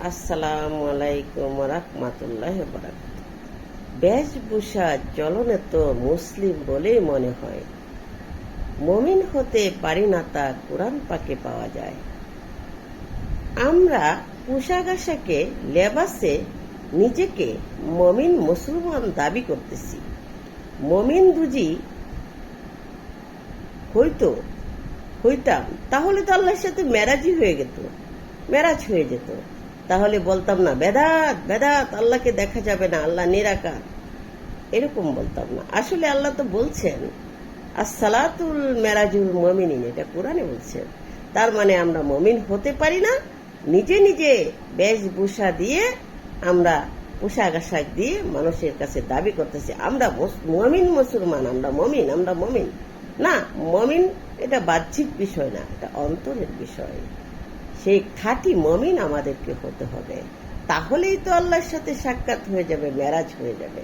আসসালামু আলাইকুম রাহমাতুল্লাহি ওয়া বারাকাতুহু। বেশভূষা চলনে তো মুসলিম বলেই মনে হয়, মুমিন হতে পারি না তা কোরআন পাকে পাওয়া যায়। আমরা পোশাক আশাকে, লেবাসে নিজেকে মুমিন মুসলমান দাবি করতেছি। মুমিন বুঝি হইতাম তাহলে তো আল্লাহর সাথে মেরাজ হয়ে যেত। তাহলে বলতাম না বেদাত বেদাত, আল্লাহকে দেখা যাবে না, আল্লাহ নিরাকার, এরকম বলতাম না। আসলে আল্লাহ তো বলছেন আসসালাতুল মেরাজুল মুমিনিন, এটা কোরআনে বলছেন। তার মানে আমরা মুমিন হতে পারি না নিজে নিজে বেশভূষা দিয়ে, আমরা পোশাক আশাক দিয়ে মানুষের কাছে দাবি করতেছি আমরা মুমিন মুসলমান, আমরা মুমিন না। মুমিন এটা বাহ্যিক বিষয় না, এটা অন্তরের বিষয়। সেই খাঁটি মুমিন আমাদেরকে হতে হবে, তাহলেই তো আল্লাহর সাথে সাক্ষাৎ হয়ে যাবে, মেরাজ হয়ে যাবে।